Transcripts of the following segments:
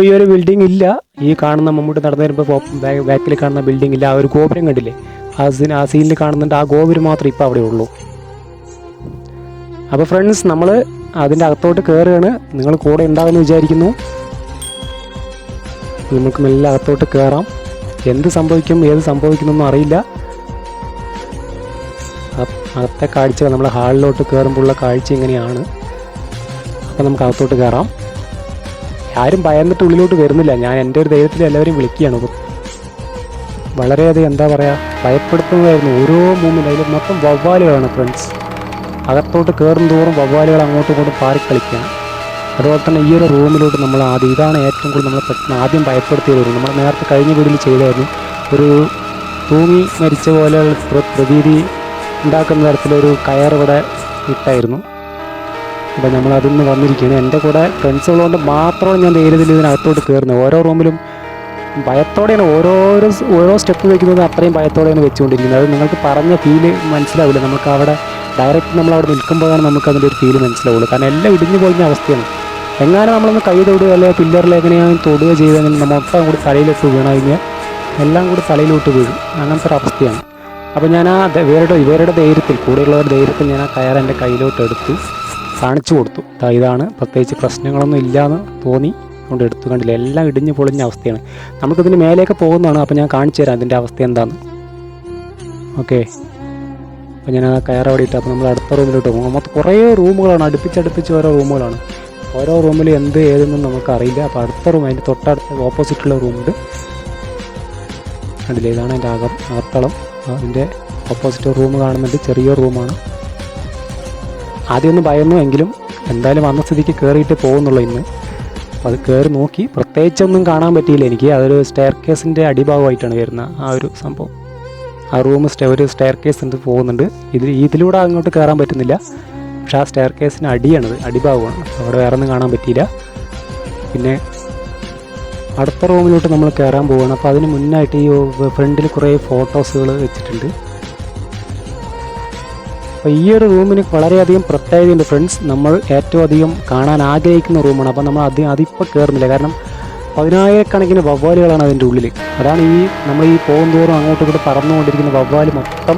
ഇപ്പോൾ ഈ ഒരു ബിൽഡിംഗ് ഇല്ല. ഈ കാണുന്ന മുമ്പോട്ട് നടന്നു വരുമ്പോൾ ബാക്കിൽ കാണുന്ന ബിൽഡിംഗ് ഇല്ല. ആ ഒരു ഗോപുരം കണ്ടില്ലേ, ആ സീനിൽ കാണുന്നുണ്ട്. ആ ഗോപുരം മാത്രമേ ഇപ്പോൾ അവിടെ ഉള്ളൂ. അപ്പോൾ ഫ്രണ്ട്സ്, നമ്മൾ അതിൻ്റെ അകത്തോട്ട് കയറുകയാണ്. നിങ്ങൾ കൂടെ ഉണ്ടാകുമെന്ന് വിചാരിക്കുന്നു. നമുക്ക് മെല്ലെ അകത്തോട്ട് കയറാം. എന്ത് സംഭവിക്കും ഏത് സംഭവിക്കുന്നൊന്നും അറിയില്ല. അകത്തെ കാഴ്ചകൾ നമ്മൾ ഹാളിലോട്ട് കയറുമ്പോഴുള്ള കാഴ്ച ഇങ്ങനെയാണ്. അപ്പോൾ നമുക്ക് അകത്തോട്ട് കയറാം. ആരും ഭയന്നിട്ട് ഉള്ളിലോട്ട് വരുന്നില്ല. ഞാൻ എൻ്റെ ഒരു ധൈര്യത്തിൽ എല്ലാവരും വിളിക്കുകയാണ്. വളരെയധികം എന്താ പറയുക, ഭയപ്പെടുത്തുന്നതായിരുന്നു ഓരോ മൂമെൻ്റ്. അതിൽ മൊത്തം വവ്വാലുകളാണ് ഫ്രണ്ട്സ്. അകത്തോട്ട് കയറും തോറും വവ്വാലുകൾ അങ്ങോട്ടും ഇങ്ങോട്ടും പാറിക്കളിക്കുകയാണ്. അതുപോലെ തന്നെ ഈ ഒരു റൂമിലോട്ട് നമ്മൾ ഇതാണ് ഏറ്റവും കൂടുതൽ നമ്മൾ പെട്ടെന്ന് ആദ്യം ഭയപ്പെടുത്തിയത് റൂം. നമ്മൾ നേരത്തെ കഴിഞ്ഞ വീഡിയോയിൽ ചെയ്തായിരുന്നു. ഒരു തൂങ്ങി മരിച്ച പോലെയുള്ള പ്രതീതി ഉണ്ടാക്കുന്ന തരത്തിലൊരു കയർ ഇവിടെ ഇട്ടായിരുന്നു. അപ്പോൾ നമ്മൾ അതിൽ നിന്ന് വന്നിരിക്കുകയാണ്. എൻ്റെ കൂടെ ഫ്രണ്ട്സുകളുകൊണ്ട് മാത്രമാണ് ഞാൻ ധൈര്യത്തിൽ ഇതിനകത്തോട്ട് കയറുന്നത്. ഓരോ റൂമിലും ഭയത്തോടെയാണ് ഓരോ സ്റ്റെപ്പ് വയ്ക്കുന്നത്. അത്രയും ഭയത്തോടെയാണ് വെച്ചുകൊണ്ടിരിക്കുന്നത്. അത് നിങ്ങൾക്ക് പറഞ്ഞ ഫീല് മനസ്സിലാവില്ല. നമുക്ക് അവിടെ ഡയറക്റ്റ് നമ്മളവിടെ നിൽക്കുമ്പോഴാണ് നമുക്കതിൻ്റെ ഒരു ഫീല് മനസ്സിലാവുള്ളൂ. കാരണം എല്ലാം ഇടിഞ്ഞു പോയ അവസ്ഥയാണ്. എങ്ങാനും നമ്മളൊന്ന് കൈ തൊടുക അല്ലെങ്കിൽ പില്ലറിൽ എങ്ങനെയാണ് തൊടുക ചെയ്തെങ്കിൽ നമ്മൾ മൊത്തം കൂടി തലയിലിട്ട് വീണു കഴിഞ്ഞാൽ എല്ലാം കൂടി തലയിലോട്ട് വീഴും. അങ്ങനത്തെ ഒരു അവസ്ഥയാണ്. അപ്പോൾ ഞാൻ ഇവരുടെ ധൈര്യത്തിൽ, കൂടെയുള്ളവരുടെ ധൈര്യത്തിൽ ഞാൻ ആ കയർ എൻ്റെ കയ്യിലോട്ട് എടുത്തു കാണിച്ചു കൊടുത്തു. ഇതാണ്, പ്രത്യേകിച്ച് പ്രശ്നങ്ങളൊന്നും ഇല്ലയെന്ന് തോന്നി കൊണ്ട് എടുത്തു. കണ്ടില്ല, എല്ലാം ഇടിഞ്ഞു പൊളിഞ്ഞ അവസ്ഥയാണ്. നമുക്കിതിന് മേലേക്ക് പോകുന്നതാണ്. അപ്പോൾ ഞാൻ കാണിച്ചു തരാം അതിൻ്റെ അവസ്ഥ എന്താണെന്ന്. ഓക്കെ, അപ്പോൾ ഞാൻ ആ കയർ അവിടെ ഇട്ട് അപ്പോൾ നമ്മൾ അടുത്ത റൂമിലോട്ട് പോകും. മൊത്തം കുറേ റൂമുകളാണ്, അടുപ്പിച്ചടുപ്പിച്ച് ഓരോ റൂമുകളാണ്. ഓരോ റൂമിൽ ഏതെന്നും നമുക്കറിയില്ല. അപ്പോൾ അടുത്ത റൂം, അതിൻ്റെ തൊട്ടടുത്ത ഓപ്പോസിറ്റുള്ള റൂമുണ്ട്. അതിൽ ഇതാണ് എൻ്റെ അകത്തളം. അതിൻ്റെ ഓപ്പോസിറ്റ് റൂം കാണുന്നുണ്ട്. ചെറിയ റൂമാണ്. ആദ്യമൊന്നും ഭയന്നു, എങ്കിലും എന്തായാലും വന്ന സ്ഥിതിക്ക് കയറിയിട്ട് പോകുന്നുള്ളൂ ഇന്ന്. അപ്പോൾ അത് കയറി നോക്കി. പ്രത്യേകിച്ചൊന്നും കാണാൻ പറ്റിയില്ല എനിക്ക്. അതൊരു സ്റ്റെയർ കേസിൻ്റെ അടിഭാഗമായിട്ടാണ് വരുന്ന ആ ഒരു സംഭവം. ആ റൂം ഒരു സ്റ്റെയർ കേസ് ഉണ്ട്, പോകുന്നുണ്ട്. ഇതിലൂടെ അങ്ങോട്ട് കയറാൻ പറ്റുന്നില്ല. പക്ഷേ ആ സ്റ്റെയർ കേസിന് അടിഭാഗമാണ്. അവിടെ വേറെ ഒന്നും കാണാൻ പറ്റിയില്ല. പിന്നെ അടുത്ത റൂമിലോട്ട് നമ്മൾ കയറാൻ പോവുകയാണ്. അപ്പോൾ അതിന് മുന്നായിട്ട് ഈ ഫ്രണ്ടിൽ കുറേ ഫോട്ടോസുകൾ വെച്ചിട്ടുണ്ട്. അപ്പോൾ ഈ ഒരു റൂമിന് വളരെയധികം പ്രത്യേകതയുണ്ട് ഫ്രണ്ട്സ്. നമ്മൾ ഏറ്റവും അധികം കാണാൻ ആഗ്രഹിക്കുന്ന റൂമാണ്. അപ്പോൾ നമ്മൾ അതിപ്പോൾ കയറുന്നില്ല. കാരണം 10,000-കണക്കിന് വവ്വാലുകളാണ് അതിൻ്റെ ഉള്ളിൽ. അതാണ് നമ്മൾ പോകും തോറും അങ്ങോട്ടും ഇങ്ങോട്ട് പറന്നുകൊണ്ടിരിക്കുന്ന വവ്വാല് മൊത്തം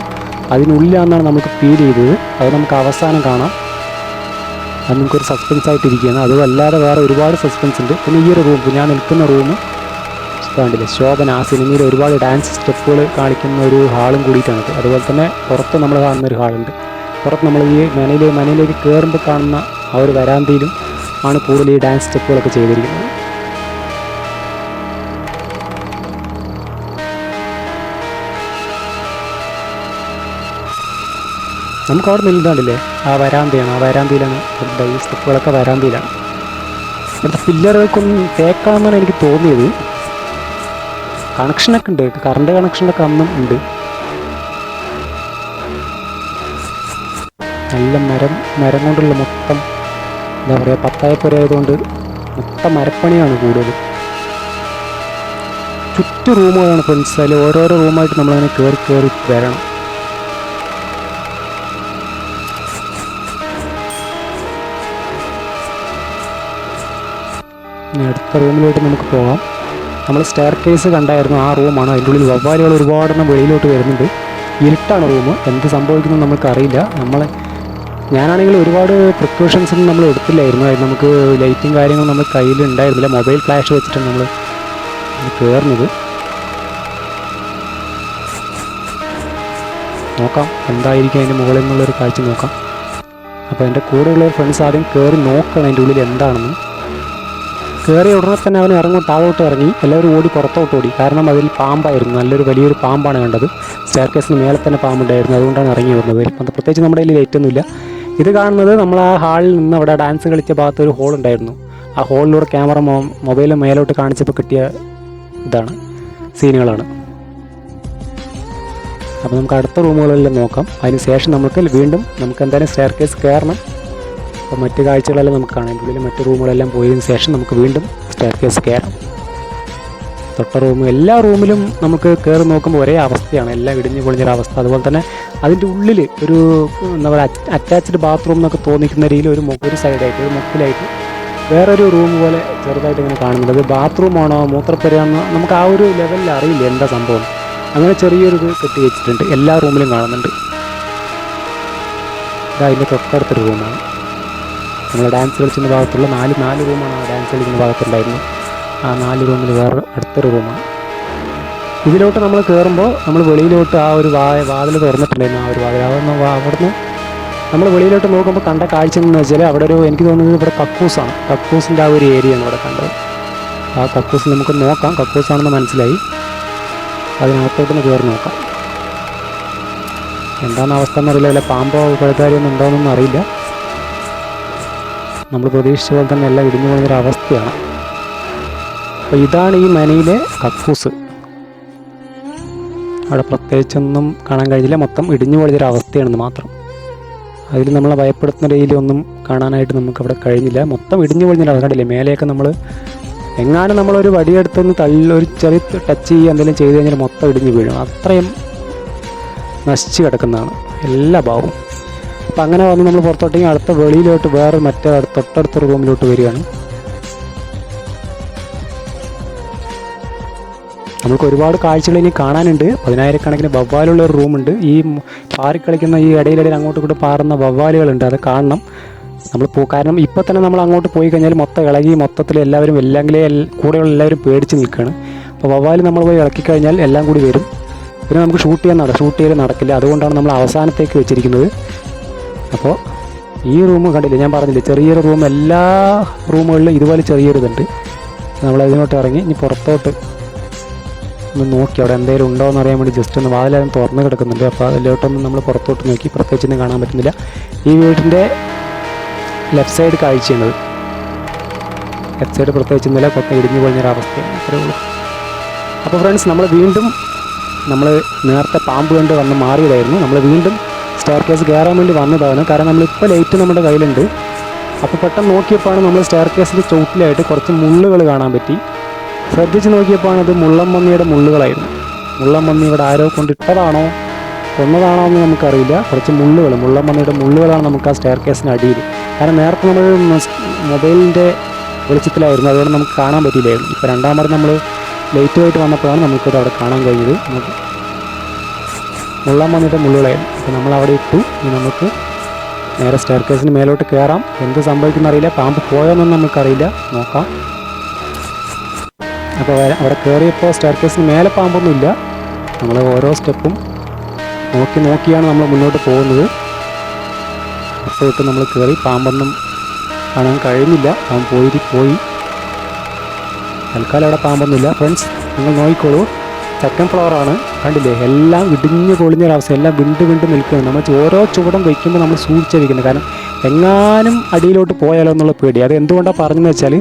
അതിനുള്ളിലാണെന്നാണ് നമുക്ക് ഫീൽ ചെയ്തത്. അത് നമുക്ക് അവസാനം കാണാം. അത് നമുക്കൊരു സസ്പെൻസ് ആയിട്ടിരിക്കുകയാണ്. അതുമല്ലാതെ വേറെ ഒരുപാട് സസ്പെൻസ് ഉണ്ട്. പിന്നെ ഈ ഒരു റൂം, ഞാൻ നിൽക്കുന്ന റൂം കണ്ടില്ലേ, ശോഭന, ആ സിനിമയിൽ ഒരുപാട് ഡാൻസ് സ്റ്റെപ്പുകൾ കാണിക്കുന്ന ഒരു ഹാളും കൂടിയിട്ടാണ്. അതുപോലെ തന്നെ പുറത്ത് നമ്മൾ കാണുന്ന ഒരു ഹാളുണ്ട്. പുറത്ത് നമ്മൾ ഈ മനയിലേക്ക് കയറുമ്പോൾ കാണുന്ന ആ ഒരു വരാന്തയിലും ആണ് കൂടുതൽ ഈ ഡാൻസ് സ്റ്റെപ്പുകളൊക്കെ ചെയ്തിരിക്കുന്നത്. നമുക്ക് അവിടെ നിൽക്കുന്നുണ്ടല്ലേ, ആ വരാന്തയാണ്. ആ വരാന്തയിലാണ് ഈ സ്റ്റെപ്പുകളൊക്കെ വരാന്തയിലാണ്. ഇവിടുത്തെ പില്ലറുകൾക്കൊന്നും തേക്കാമെന്നാണ് എനിക്ക് തോന്നിയത്. കണക്ഷനൊക്കെ ഉണ്ട്, കറണ്ട് കണക്ഷനൊക്കെ അന്നും ഉണ്ട്. നല്ല മരം കൊണ്ടുള്ള മൊത്തം എന്താ പറയുക, പത്തായപ്പുരയായതുകൊണ്ട് മൊത്തം മരപ്പണിയാണ് കൂടുതൽ. ചുറ്റു റൂമുകളാണ് ഫ്രണ്ട്സ്. അതിൽ ഓരോരോ റൂമായിട്ട് നമ്മളങ്ങനെ കയറി വരണം. ഇനി അടുത്ത റൂമിലോട്ട് നമുക്ക് പോകാം. നമ്മൾ സ്റ്റെയർ കേസ് കണ്ടായിരുന്നു, ആ റൂമാണ്. അതിൻ്റെ ഉള്ളിൽ വവ്വാലുകൾ ഒരുപാടെണ്ണം വെളിയിലോട്ട് വരുന്നുണ്ട്. ഇരുട്ടാണ് റൂം. എന്ത് സംഭവിക്കുന്നു നമുക്കറിയില്ല. ഞാനാണെങ്കിൽ ഒരുപാട് പ്രിക്കോഷൻസൊന്നും നമ്മൾ എടുത്തില്ലായിരുന്നു. അത് നമുക്ക് ലൈറ്റും കാര്യങ്ങളും നമ്മൾ കയ്യിൽ ഉണ്ടായിരുന്നില്ല. മൊബൈൽ ഫ്ലാഷ് വെച്ചിട്ടാണ് നമ്മൾ കയറുന്നത്. നോക്കാം എന്തായിരിക്കും അതിൻ്റെ മുകളിൽ നിന്നുള്ളൊരു കാഴ്ച നോക്കാം. അപ്പോൾ എൻ്റെ കൂടെയുള്ള ഫ്രണ്ട്സ് ആദ്യം കയറി നോക്കണം അതിൻ്റെ ഉള്ളിൽ എന്താണെന്ന്. കയറിയ ഉടനെ തന്നെ അവൻ താഴോട്ട് ഇറങ്ങി. എല്ലാവരും ഓടി പുറത്തോട്ട് ഓടി. കാരണം അതിൽ പാമ്പായിരുന്നു, വലിയൊരു പാമ്പാണ് കണ്ടത്. സ്റ്റെയർ കേസിന് മേലെ തന്നെ പാമ്പുണ്ടായിരുന്നു. അതുകൊണ്ടാണ് ഇറങ്ങി വന്നത്. പ്രത്യേകിച്ച് നമ്മുടെ കയ്യിൽ ലൈറ്റൊന്നുമില്ല. ഇത് കാണുന്നത് നമ്മൾ ആ ഹാളിൽ നിന്ന് അവിടെ ഡാൻസ് കളിച്ച ഭാഗത്ത് ഒരു ഹോൾ ഉണ്ടായിരുന്നു. ആ ഹോളിലൂടെ ക്യാമറ മൊബൈൽ മേലോട്ട് കാണിച്ചപ്പോൾ കിട്ടിയ സീനുകളാണ്. അപ്പോൾ നമുക്ക് അടുത്ത റൂമുകളെല്ലാം നോക്കാം. അതിന് ശേഷം നമുക്ക് എന്തായാലും സ്റ്റെയർ കേസ് കയറണം. അപ്പോൾ മറ്റു കാഴ്ചകളെല്ലാം നമുക്ക് കാണാം. ഇതിൻ്റെ ഉള്ളിൽ മറ്റു റൂമുകളെല്ലാം പോയതിന് ശേഷം നമുക്ക് വീണ്ടും സ്റ്റെയർ കേസ് കയറാം. തൊട്ട എല്ലാ റൂമിലും നമുക്ക് കയറി നോക്കുമ്പോൾ ഒരേ അവസ്ഥയാണ്. എല്ലാം ഇടിഞ്ഞു പൊളിഞ്ഞൊരവസ്ഥ. അതുപോലെ തന്നെ അതിൻ്റെ ഉള്ളിൽ എന്താ പറയുക, അറ്റാച്ച്ഡ് ബാത്റൂം എന്നൊക്കെ തോന്നിക്കുന്ന രീതിയിൽ ഒരു സൈഡായിട്ട്, ഒരു മുക്കിലായിട്ട് വേറൊരു റൂം പോലെ ചെറുതായിട്ട് ഇങ്ങനെ കാണുന്നുണ്ട്. അത് ബാത്റൂമാണോ മൂത്രപ്പുരയാണോ നമുക്ക് ആ ഒരു ലെവലിൽ അറിയില്ല എന്താ സംഭവം. അങ്ങനെ ചെറിയൊരു ഇത് കെട്ടി വെച്ചിട്ടുണ്ട്, എല്ലാ റൂമിലും കാണുന്നുണ്ട്. ഇത് അതിൻ്റെ തൊട്ടടുത്തൊരു റൂമാണ്. നമ്മൾ ഡാൻസ് കളിക്കുന്ന ഭാഗത്തുള്ള നാല് റൂമാണ്. ആ ഡാൻസ് കളിക്കുന്ന ഭാഗത്തുണ്ടായിരുന്നു. ആ 4 റൂമിൽ വേറെ അടുത്തൊരു റൂമാണ്. ഇതിലോട്ട് നമ്മൾ കയറുമ്പോൾ നമ്മൾ വെളിയിലോട്ട് ആ ഒരു വാതിൽ തുറന്നിട്ടുണ്ടായിരുന്നു. ആ ഒരു വാതിൽ അവിടുന്ന് നമ്മൾ വെളിയിലോട്ട് നോക്കുമ്പോൾ കണ്ട കാഴ്ച എന്ന് വെച്ചാൽ അവിടെ എനിക്ക് തോന്നുന്നത് ഇവിടെ കക്കൂസാണ്. കക്കൂസിൻ്റെ ആ ഒരു ഏരിയയാണ് ഇവിടെ കണ്ടത്. ആ കക്കൂസ് നമുക്ക് നോക്കാം, കക്കൂസാണെന്ന് മനസ്സിലായി. അതിനകത്തോട്ടൊന്ന് കയറി നോക്കാം. എന്താണ് അവസ്ഥ എന്നറിയില്ല, വല്ല പാമ്പോ പഴുതാരിയൊന്നും ഉണ്ടോയെന്നൊന്നും അറിയില്ല. നമ്മൾ പ്രതീക്ഷിച്ച പോലെ തന്നെ എല്ലാം ഇടിഞ്ഞു പോകുന്നൊരു അവസ്ഥയാണ്. അപ്പോൾ ഇതാണ് ഈ മനയിലെ കക്കൂസ്. അവിടെ പ്രത്യേകിച്ചൊന്നും കാണാൻ കഴിഞ്ഞില്ല, മൊത്തം ഇടിഞ്ഞു പൊളിയൊരു അവസ്ഥയാണെന്ന് മാത്രം. അതിൽ നമ്മളെ ഭയപ്പെടുത്തുന്ന രീതിയിലൊന്നും കാണാനായിട്ട് നമുക്കവിടെ കഴിഞ്ഞില്ല. മൊത്തം ഇടിഞ്ഞു പൊളിഞ്ഞൊരു അവസ്ഥ കണ്ടില്ലേ. മേലെയൊക്കെ എങ്ങാനും നമ്മളൊരു വടിയെടുത്തൊന്ന് ഒരു ചെറിയ ടച്ച് ചെയ്യുക എന്തെങ്കിലും ചെയ്ത് കഴിഞ്ഞാൽ മൊത്തം ഇടിഞ്ഞു വീഴും. അത്രയും നശിച്ച് കിടക്കുന്നതാണ് എല്ലാ ഭാവവും. അപ്പം അങ്ങനെ വന്ന് നമ്മൾ പുറത്തോട്ടെങ്കിൽ അടുത്ത വെളിയിലോട്ട് വേറെ തൊട്ടടുത്തൊരു റൂമിലോട്ട് വരികയാണ്. നമുക്ക് ഒരുപാട് കാഴ്ചകൾ ഇനി കാണാനുണ്ട്. 10,000-കണക്കിന് വവ്വാലുള്ള ഒരു റൂമുണ്ട്. ഈ പാറിക്കളിക്കുന്ന ഈ ഇടയിലിടയിൽ അങ്ങോട്ടും ഇങ്ങോട്ട് പാറുന്ന വവ്വാലുകളുണ്ട്, അത് കാണണം നമ്മൾ കാരണം ഇപ്പോൾ തന്നെ നമ്മൾ അങ്ങോട്ട് പോയി കഴിഞ്ഞാൽ മൊത്തം ഇളകി മൊത്തത്തിൽ എല്ലാവരും കൂടെയുള്ള എല്ലാവരും പേടിച്ച് നിൽക്കുകയാണ്. അപ്പോൾ വവ്വാല് നമ്മൾ പോയി ഇളക്കി കഴിഞ്ഞാൽ എല്ലാം കൂടി വരും. പിന്നെ നമുക്ക് ഷൂട്ട് ചെയ്യൽ നടക്കില്ല. അതുകൊണ്ടാണ് നമ്മൾ അവസാനത്തേക്ക് വെച്ചിരിക്കുന്നത്. അപ്പോൾ ഈ റൂം കണ്ടില്ലേ, ഞാൻ പറഞ്ഞില്ലേ ചെറിയൊരു റൂം. എല്ലാ റൂമുകളിലും ഇതുപോലെ ചെറിയൊരു ഇതുണ്ട്. നമ്മൾ അതിനോട്ട് ഇറങ്ങി ഇനി പുറത്തോട്ട് ഒന്ന് നോക്കി അവിടെ എന്തെങ്കിലും ഉണ്ടോ എന്ന് അറിയാൻ വേണ്ടി ജസ്റ്റ് ഒന്ന് വാതിലും തുറന്ന് കിടക്കുന്നുണ്ട്. അപ്പോൾ അതിലോട്ടൊന്നും നമ്മൾ പുറത്തോട്ട് നോക്കി, പ്രത്യേകിച്ചൊന്നും കാണാൻ പറ്റുന്നില്ല. ഈ വീടിൻ്റെ ലെഫ്റ്റ് സൈഡ് കാഴ്ചയുള്ളത്, ലെഫ്റ്റ് സൈഡ് പ്രത്യേകിച്ചൊന്നുമില്ല, പൊക്കം ഇടിഞ്ഞു പൊളിഞ്ഞൊരവസ്ഥയാണ്. അത്രേ ഉള്ളൂ. അപ്പോൾ ഫ്രണ്ട്സ്, നമ്മൾ നേരത്തെ പാമ്പ് കണ്ട് വന്ന് മാറിയതായിരുന്നു. നമ്മൾ വീണ്ടും സ്റ്റെയർ കേസ് കയറാൻ വേണ്ടി വന്നതാണ്. കാരണം നമ്മളിപ്പോൾ ലൈറ്റ് നമ്മുടെ കയ്യിലുണ്ട്. അപ്പോൾ പെട്ടെന്ന് നോക്കിയപ്പോഴാണ് നമ്മൾ സ്റ്റെയർ കേസിൻ്റെ ചുവട്ടിലായിട്ട് കുറച്ച് മുള്ളുകൾ കാണാൻ പറ്റി. ശ്രദ്ധിച്ച് നോക്കിയപ്പോൾ അത് മുള്ളംപന്നിയുടെ മുള്ളുകളായിരുന്നു. മുള്ളംപന്നി ഇവിടെ ആരോ കൊണ്ടിട്ടതാണോ കൊന്നതാണോ എന്ന് നമുക്കറിയില്ല. കുറച്ച് മുള്ളംപന്നിയുടെ മുള്ളുകളാണ് നമുക്ക് ആ സ്റ്റെയർ കേസിന് അടിയിൽ. കാരണം നേരത്തെ നമ്മൾ മൊബൈലിൻ്റെ വെളിച്ചത്തിലായിരുന്നു, അതുകൊണ്ട് നമുക്ക് കാണാൻ പറ്റിയില്ലായിരുന്നു. ഇപ്പോൾ രണ്ടാമത് നമ്മൾ ലൈറ്റുമായിട്ട് വന്നപ്പോഴാണ് നമുക്കത് അവിടെ കാണാൻ കഴിഞ്ഞത്. മുള്ളംപന്നിയുടെ മുള്ളുകളായിരുന്നു. അപ്പോൾ നമ്മൾ അവിടെ ഇട്ടു. ഇനി നമുക്ക് നേരെ സ്റ്റെയർ കേസിന് മേലോട്ട് കയറാം. എന്ത് സംഭവിക്കുന്ന അറിയില്ല, പാമ്പ് പോയോന്നൊന്നും നമുക്കറിയില്ല, നോക്കാം. അപ്പോൾ അവിടെ കയറിയപ്പോൾ സ്റ്റെയർ കേസിന് മേലെ പാമ്പൊന്നുമില്ല. നമ്മൾ ഓരോ സ്റ്റെപ്പും നോക്കിയാണ് നമ്മൾ മുന്നോട്ട് പോകുന്നത്. അപ്പോൾ ഇട്ട് നമ്മൾ കയറി, പാമ്പൊന്നും കാണാൻ കഴിഞ്ഞില്ല. പാമ്പ് പോയി. തൽക്കാലം അവിടെ പാമ്പൊന്നുമില്ല. ഫ്രണ്ട്സ്, നിങ്ങൾ നോക്കിക്കോളൂ, സെക്കൻഡ് ഫ്ലോറാണ്. കണ്ടില്ലേ, എല്ലാം ഇടിഞ്ഞ് പൊളിഞ്ഞൊരവസ്ഥ, എല്ലാം വിണ്ട് നിൽക്കുന്നത്. നമ്മൾ ഓരോ ചുവടും വയ്ക്കുമ്പോൾ നമ്മൾ സൂക്ഷിച്ച് വയ്ക്കുന്നത്. കാരണം എങ്ങാനും അടിയിലോട്ട് പോയാലോ എന്നുള്ള പേടി. അത് എന്തുകൊണ്ടാണ് പറഞ്ഞതെന്ന് വെച്ചാൽ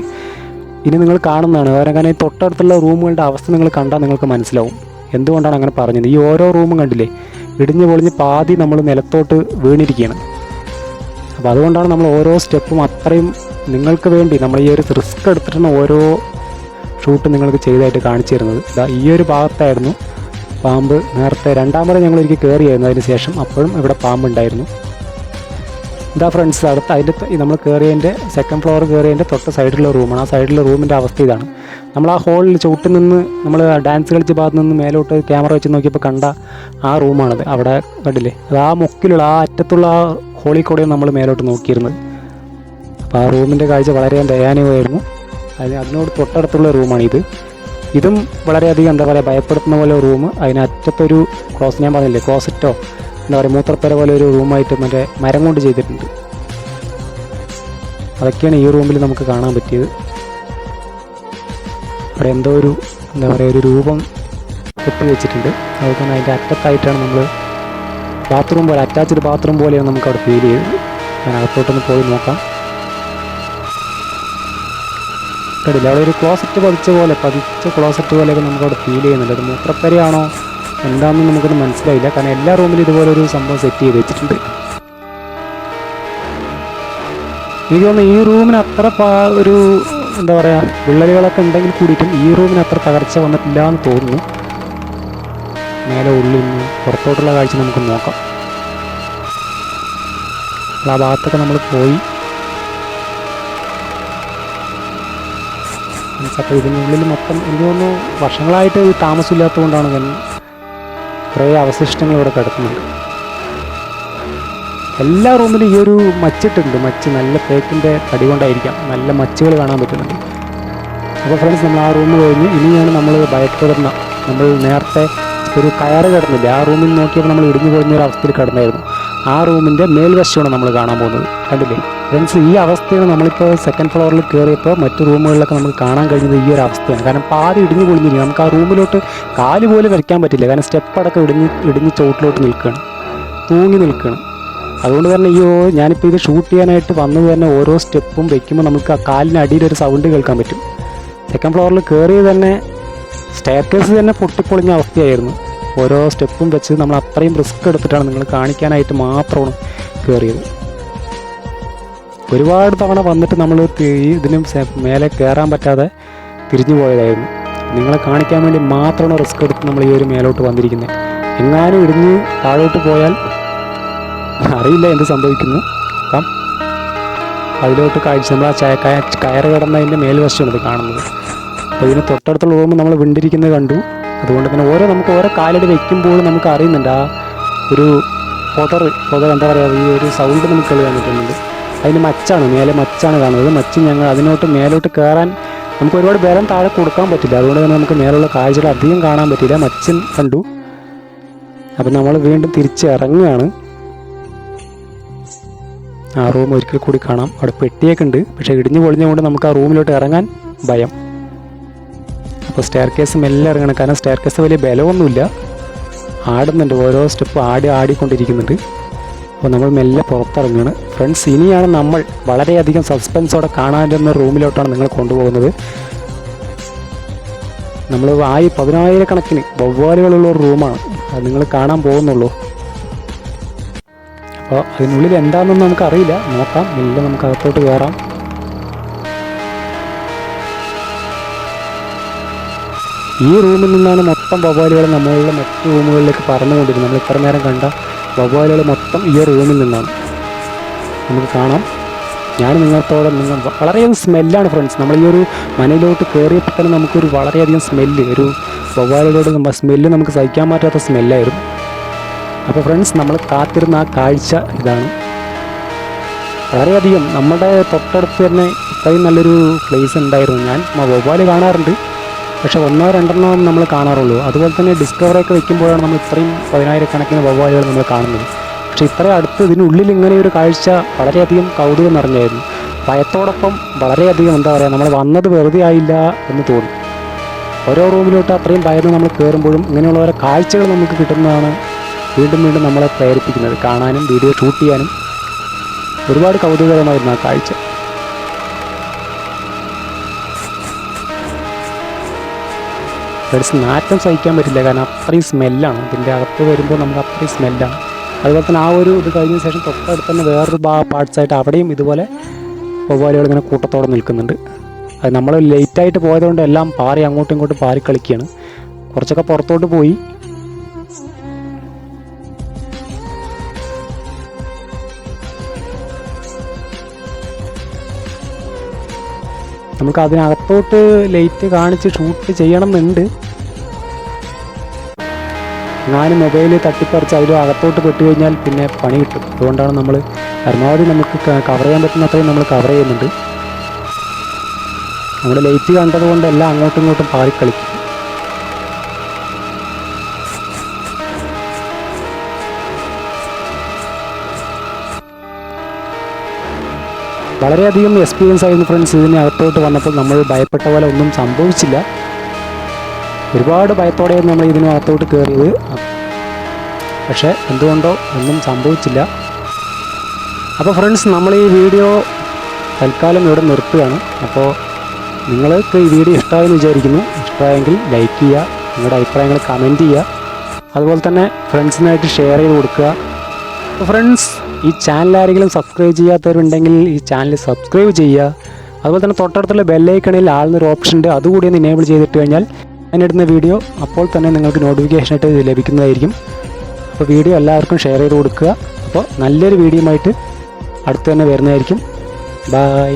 ഇനി നിങ്ങൾ കാണുന്നതാണ്. കാരണം ഈ തൊട്ടടുത്തുള്ള റൂമുകളുടെ അവസ്ഥ നിങ്ങൾ കണ്ടാൽ നിങ്ങൾക്ക് മനസ്സിലാവും എന്തുകൊണ്ടാണ് അങ്ങനെ പറഞ്ഞത്. ഈ ഓരോ റൂമും കണ്ടില്ലേ, ഇടിഞ്ഞ് പൊളിഞ്ഞ് പാതി നമ്മൾ നിലത്തോട്ട് വീണിരിക്കുകയാണ്. അപ്പോൾ അതുകൊണ്ടാണ് നമ്മൾ ഓരോ സ്റ്റെപ്പും അത്രയും നിങ്ങൾക്ക് വേണ്ടി നമ്മൾ ഈ ഒരു റിസ്ക് എടുത്തിട്ടാണ് ഓരോ ഷൂട്ട് നിങ്ങൾക്ക് ചെയ്തായിട്ട് കാണിച്ചു തരുന്നത്. ഈ ഒരു ഭാഗത്തായിരുന്നു പാമ്പ്. നേരത്തെ രണ്ടാമത് ഞങ്ങൾ ഒരിക്കൽ കയറിയായിരുന്നു, അതിന് ശേഷം അപ്പോഴും ഇവിടെ പാമ്പുണ്ടായിരുന്നു. ഫ്രണ്ട്സ്, അതിൻ്റെ നമ്മൾ കയറിയതിൻ്റെ സെക്കൻഡ് ഫ്ലോർ കയറിയതിൻ്റെ തൊട്ട് സൈഡിലുള്ള റൂമാണ്. ആ സൈഡിലുള്ള റൂമിൻ്റെ അവസ്ഥ ഇതാണ്. നമ്മൾ ആ ഹോളിൽ ചവിട്ടിൽ നിന്ന് നമ്മൾ ഡാൻസ് കളിച്ച ഭാഗത്ത് നിന്ന് മേലോട്ട് ക്യാമറ വെച്ച് നോക്കിയപ്പോൾ കണ്ട ആ റൂമാണത്. അവിടെ കണ്ടില്ലേ, അത് ആ മുക്കിലുള്ള ആ അറ്റത്തുള്ള ആ ഹോളിൽ കൂടെയാണ് നമ്മൾ മേലോട്ട് നോക്കിയിരുന്നത്. അപ്പോൾ ആ റൂമിൻ്റെ കാഴ്ച വളരെ ദയനീയമായിരുന്നു. അതിനോട് തൊട്ടടുത്തുള്ള റൂമാണിത്. ഇതും വളരെയധികം ഭയപ്പെടുത്തുന്ന പോലെ റൂം. അതിനറ്റത്തൊരു ഞാൻ പറഞ്ഞില്ലേ ക്ലോസറ്റോ മൂത്രപ്പുര പോലെ ഒരു റൂമായിട്ട് മരം കൊണ്ട് ചെയ്തിട്ടുണ്ട്. അതൊക്കെയാണ് ഈ റൂമിൽ നമുക്ക് കാണാൻ പറ്റിയത്. അവിടെ എന്തോ ഒരു ഒരു രൂപം കെട്ടി വെച്ചിട്ടുണ്ട്. അതുപോലെ തന്നെ അതിൻ്റെ അറ്റത്തായിട്ടാണ് നമ്മൾ ബാത്റൂം പോലെ, അറ്റാച്ച്ഡ് ബാത്റൂം പോലെയാണ് നമുക്ക് അവിടെ ഫീൽ ചെയ്തത്. ഞാൻ അകത്തോട്ടൊന്ന് പോയി നോക്കാം. കണ്ടില്ല, അവിടെ ഒരു ക്ലോസറ്റ് പതിച്ച ക്ലോസറ്റ് പോലെയൊക്കെ നമുക്കവിടെ ഫീൽ ചെയ്യുന്നുണ്ട്. അത് മൂത്രപ്പുരയാണോ എന്താണെന്ന് നമുക്കൊന്നും മനസ്സിലായില്ല. കാരണം എല്ലാ റൂമിലും ഇതുപോലെ ഒരു സംഭവം സെറ്റ് ചെയ്ത് വെച്ചിട്ടുണ്ട്. എനിക്ക് തോന്നുന്നു ഈ റൂമിന് അത്ര ഒരു വിള്ളലുകളൊക്കെ ഉണ്ടെങ്കിൽ കൂടിയിട്ടും ഈ റൂമിന് അത്ര തകർച്ച വന്നിട്ടില്ല എന്ന് തോന്നുന്നു. മേലെ ഉള്ളിൽ നിന്ന് പുറത്തോട്ടുള്ള കാഴ്ച നമുക്ക് നോക്കാം. ആ ഭാഗത്തൊക്കെ നമ്മൾ പോയി. ഫ്രണ്ട്സ്. അപ്പോൾ ഇതിനുള്ളിൽ മൊത്തം എനിക്ക് തോന്നുന്നു വർഷങ്ങളായിട്ട് താമസമില്ലാത്തതുകൊണ്ടാണ് ഞാൻ കുറേ അവശിഷ്ടങ്ങൾ ഇവിടെ കിടക്കുന്നുണ്ട്. എല്ലാ റൂമിലും ഈ ഒരു മച്ചിട്ടുണ്ട്. മച്ച് നല്ല തേക്കിൻ്റെ തടി കൊണ്ടായിരിക്കാം നല്ല മച്ചുകൾ കാണാൻ പറ്റുന്നുണ്ട്. അപ്പോൾ ഫ്രണ്ട്സ്, നമ്മൾ ആ റൂം കഴിഞ്ഞ് ഇനിയാണ് നമ്മൾ ഭയപ്പെടുന്ന, നമ്മൾ നേരത്തെ ഒരു കയറ് കിടന്നില്ല, ആ റൂമിൽ നോക്കിയപ്പോൾ നമ്മൾ ഇടിഞ്ഞു പൊളിഞ്ഞൊരു അവസ്ഥയിൽ കിടന്നായിരുന്നു. ആ റൂമിൻ്റെ മേൽവശമാണ് നമ്മൾ കാണാൻ പോകുന്നത്. കണ്ടില്ലേ ഫ്രണ്ട്സ്, ഈ അവസ്ഥയാണ് നമ്മളിപ്പോൾ സെക്കൻഡ് ഫ്ലോറിൽ കയറിയപ്പോൾ മറ്റു റൂമുകളിലൊക്കെ നമുക്ക് കാണാൻ കഴിഞ്ഞത് ഈ ഒരു അവസ്ഥയാണ്. കാരണം പാതി ഇടിഞ്ഞു പൊളിഞ്ഞിരിക്കും. നമുക്ക് ആ റൂമിലോട്ട് കാല് പോലും വയ്ക്കാൻ പറ്റില്ല. കാരണം സ്റ്റെപ്പടക്കം ഇടിഞ്ഞ് ചോട്ടിലോട്ട് നിൽക്കുകയാണ്, തൂങ്ങി നിൽക്കുകയാണ്. അതുകൊണ്ട് തന്നെ ഞാനിപ്പോൾ ഇത് ഷൂട്ട് ചെയ്യാനായിട്ട് വന്നത് തന്നെ ഓരോ സ്റ്റെപ്പും വെക്കുമ്പോൾ നമുക്ക് ആ കാലിന് അടിയിലൊരു സൗണ്ട് കേൾക്കാൻ പറ്റും. സെക്കൻഡ് ഫ്ലോറിൽ കയറിയത് തന്നെ സ്റ്റെയർകേസ് തന്നെ പൊട്ടിപ്പൊളിഞ്ഞ അവസ്ഥയായിരുന്നു. ഓരോ സ്റ്റെപ്പും വെച്ച് നമ്മൾ അത്രയും റിസ്ക് എടുത്തിട്ടാണ് നിങ്ങൾ കാണിക്കാനായിട്ട് മാത്രമാണ് കയറിയത്. ഒരുപാട് തവണ വന്നിട്ട് നമ്മൾ ഇതിന് മേലെ കയറാൻ പറ്റാതെ തിരിഞ്ഞു പോയതായിരുന്നു. നിങ്ങളെ കാണിക്കാൻ വേണ്ടി മാത്രമാണ് റിസ്ക് എടുത്ത് നമ്മൾ ഈ ഒരു മേലോട്ട് വന്നിരിക്കുന്നത്. എങ്ങാനും ഇടിഞ്ഞ് താഴോട്ട് പോയാൽ അറിയില്ല എന്ത് സംഭവിക്കുന്നു. അപ്പം അതിലോട്ട് കാഴ്ച നമ്മൾ ആ കയറ് കിടന്നതിൻ്റെ മേൽവശമാണ് ഇത് കാണുന്നത്. അപ്പോൾ ഇതിന് തൊട്ടടുത്തുള്ള റൂം നമ്മൾ വിണ്ടിരിക്കുന്നത് കണ്ടു. അതുകൊണ്ട് തന്നെ നമുക്ക് ഓരോ കാലടി വയ്ക്കുമ്പോഴും നമുക്ക് അറിയുന്നുണ്ട് ആ ഒരു പൊതർ എന്താ പറയുക, ഈ ഒരു സൗണ്ട് നമുക്ക് കേൾക്കാൻ പറ്റുന്നുണ്ട്. അതിന് മച്ചാണ്, മേലെ മച്ചാണ് കാണുന്നത്. മച്ച് ഞങ്ങൾ അതിനോട്ട് മേലോട്ട് കയറാൻ നമുക്ക് ഒരുപാട് ബലം താഴെ കൊടുക്കാൻ പറ്റില്ല. അതുകൊണ്ട് തന്നെ നമുക്ക് മേലുള്ള കാഴ്ചകൾ അധികം കാണാൻ പറ്റില്ല. മച്ചൻ കണ്ടു. അപ്പം നമ്മൾ വീണ്ടും തിരിച്ച് ഇറങ്ങുകയാണ്. ആ റൂം ഒരിക്കൽ കൂടി കാണാം. അവിടെ പെട്ടിയൊക്കെ ഉണ്ട്, പക്ഷേ ഇടിഞ്ഞു പൊളിഞ്ഞുകൊണ്ട് നമുക്ക് ആ റൂമിലോട്ട് ഇറങ്ങാൻ ഭയം. അപ്പോൾ സ്റ്റെയർകേസ് മെല്ലെ ഇറങ്ങണം. കാരണം സ്റ്റെയർകേസ് വലിയ ബലമൊന്നുമില്ല, ആടുന്നുണ്ട്, ഓരോ സ്റ്റെപ്പ് ആടിക്കൊണ്ടിരിക്കുന്നുണ്ട്. അപ്പോൾ നമ്മൾ മെല്ലെ പുറത്തിറങ്ങുകയാണ്. ഫ്രണ്ട്സ്, ഇനിയാണ് നമ്മൾ വളരെയധികം സസ്പെൻസോടെ കാണാനിരുന്ന റൂമിലോട്ടാണ് നിങ്ങൾ കൊണ്ടുപോകുന്നത്. നമ്മൾ 10,000 വവ്വാലുകളുള്ള ഒരു റൂമാണ് അത് നിങ്ങൾ കാണാൻ പോകുന്നുള്ളൂ. അപ്പോൾ അതിനുള്ളിൽ എന്താണെന്നൊന്നും നമുക്കറിയില്ല, നോക്കാം. മെല്ലെ നമുക്ക് അകത്തോട്ട് കയറാം. ഈ റൂമിൽ നിന്നാണ് മൊത്തം വവ്വാലുകൾ നമ്മളുടെ മറ്റു റൂമുകളിലേക്ക് പറന്നുകൊണ്ടിരുന്നത്. നമ്മൾ ഇത്ര നേരം കണ്ട വവ്വാലുകൾ മൊത്തം ഈ റൂമിൽ നിന്നാണ് നമുക്ക് കാണാം. ഞാൻ വളരെയധികം സ്മെല്ലാണ് ഫ്രണ്ട്സ്. നമ്മൾ ഈ ഒരു മനയിലോട്ട് കയറിയപ്പോൾ തന്നെ നമുക്കൊരു വളരെയധികം സ്മെല്ല്, ഒരു വവ്വാലുകളുടെ സ്മെല്ല് നമുക്ക് സഹിക്കാൻ പറ്റാത്ത സ്മെല്ലായിരുന്നു. അപ്പോൾ ഫ്രണ്ട്സ്, നമ്മൾ കാത്തിരുന്ന ആ കാഴ്ച ഇതാണ്. വളരെയധികം നമ്മുടെ തൊട്ടടുത്ത് തന്നെ ഇത്രയും നല്ലൊരു പ്ലേസ് ഉണ്ടായിരുന്നു. ഞാൻ വവ്വാല് കാണാറുണ്ട്, പക്ഷെ 1-2 നമ്മൾ കാണാറുള്ളൂ. അതുപോലെ തന്നെ ഡിസ്കവറിയൊക്കെ വയ്ക്കുമ്പോഴാണ് നമ്മൾ ഇത്രയും 10,000 വവ്വാലുകൾ നമ്മൾ കാണുന്നത്. പക്ഷേ ഇത്രയും അടുത്ത് ഇതിനുള്ളിൽ ഇങ്ങനെ ഒരു കാഴ്ച വളരെയധികം കൗതുകം നിറഞ്ഞായിരുന്നു. ഭയത്തോടൊപ്പം വളരെയധികം എന്താ പറയുക, നമ്മൾ വന്നത് വെറുതെ ആയില്ല എന്ന് തോന്നി. ഓരോ റൂമിലോട്ട് അത്രയും ഭയന്ന് നമ്മൾ കയറുമ്പോഴും ഇങ്ങനെയുള്ള ഓരോ കാഴ്ചകൾ നമുക്ക് കിട്ടുന്നതാണ് വീണ്ടും നമ്മളെ പ്രേരിപ്പിക്കുന്നത്. കാണാനും വീഡിയോ ഷൂട്ട് ചെയ്യാനും ഒരുപാട് കൗതുകകരമായിരുന്നു ആ കാഴ്ച. ഫ്രണ്ട്സ്, നാറ്റം സഹിക്കാൻ പറ്റില്ല, കാരണം അത്രയും സ്മെല്ലാണ്. ഇതിൻ്റെ അകത്ത് വരുമ്പോൾ നമുക്ക് അത്രയും സ്മെല്ലാണ്. അതുപോലെ തന്നെ ആ ഒരു ഇത് കഴിഞ്ഞ ശേഷം തൊട്ടടുത്ത് തന്നെ വേറൊരു പാർട്സായിട്ട് അവിടെയും ഇതുപോലെ വവ്വാലുകൾ ഇങ്ങനെ കൂട്ടത്തോടെ നിൽക്കുന്നുണ്ട്. അത് നമ്മൾ ലേറ്റായിട്ട് പോയതുകൊണ്ട് എല്ലാം പാറി അങ്ങോട്ടും ഇങ്ങോട്ടും പാറി കളിക്കുകയാണ്. കുറച്ചൊക്കെ പുറത്തോട്ട് പോയി. നമുക്ക് അതിനകത്തോട്ട് ലൈറ്റ് കാണിച്ച് ഷൂട്ട് ചെയ്യണമെന്നുണ്ട്. ഞാൻ മൊബൈൽ തട്ടിപ്പറിച്ച് അതിലും അകത്തോട്ട് പെട്ട് കഴിഞ്ഞാൽ പിന്നെ പണി കിട്ടും. അതുകൊണ്ടാണ് നമ്മൾ പരമാവധി നമുക്ക് കവർ ചെയ്യാൻ പറ്റുന്ന അത്രയും നമ്മൾ കവർ ചെയ്യുന്നുണ്ട്. നമ്മൾ ലൈറ്റ് കണ്ടതുകൊണ്ട് എല്ലാം അങ്ങോട്ടും ഇങ്ങോട്ടും പാറിക്കളിക്കും. വളരെയധികം എക്സ്പീരിയൻസ് ആയിരുന്നു ഫ്രണ്ട്സ്. ഇതിന് അകത്തോട്ട് വന്നപ്പോൾ നമ്മൾ ഭയപ്പെട്ട പോലെ ഒന്നും സംഭവിച്ചില്ല. ഒരുപാട് ഭയത്തോടെയാണ് നമ്മൾ ഇതിനകത്തോട്ട് കയറിയത്, പക്ഷേ എന്തുകൊണ്ടോ ഒന്നും സംഭവിച്ചില്ല. അപ്പോൾ ഫ്രണ്ട്സ്, നമ്മൾ ഈ വീഡിയോ തൽക്കാലം ഇവിടെ നിർത്തുകയാണ്. അപ്പോൾ നിങ്ങൾക്ക് ഈ വീഡിയോ ഇഷ്ടമായെന്ന് വിചാരിക്കുന്നു. ഇഷ്ടമായെങ്കിൽ ലൈക്ക് ചെയ്യുക, നിങ്ങളുടെ അഭിപ്രായങ്ങൾ കമൻറ്റ് ചെയ്യുക, അതുപോലെ തന്നെ ഫ്രണ്ട്സിനായിട്ട് ഷെയർ ചെയ്ത് കൊടുക്കുക. അപ്പോൾ ഫ്രണ്ട്സ്, ഈ ചാനൽ ആരെങ്കിലും സബ്സ്ക്രൈബ് ചെയ്യാത്തവരുണ്ടെങ്കിൽ ഈ ചാനൽ സബ്സ്ക്രൈബ് ചെയ്യുക. അതുപോലെ തന്നെ തൊട്ടടുത്തുള്ള ബെല്ലൈക്കണിൽ ആൾന്നൊരു ഓപ്ഷൻ ഉണ്ട്, അതുകൂടി ഒന്ന് എനേബിൾ ചെയ്തിട്ട് കഴിഞ്ഞാൽ ഞാനിടുന്ന വീഡിയോ അപ്പോൾ തന്നെ നിങ്ങൾക്ക് നോട്ടിഫിക്കേഷനായിട്ട് ലഭിക്കുന്നതായിരിക്കും. അപ്പോൾ വീഡിയോ എല്ലാവർക്കും ഷെയർ ചെയ്ത് കൊടുക്കുക. അപ്പോൾ നല്ലൊരു വീഡിയോ ആയിട്ട് അടുത്ത് തന്നെ വരുന്നതായിരിക്കും. ബൈ.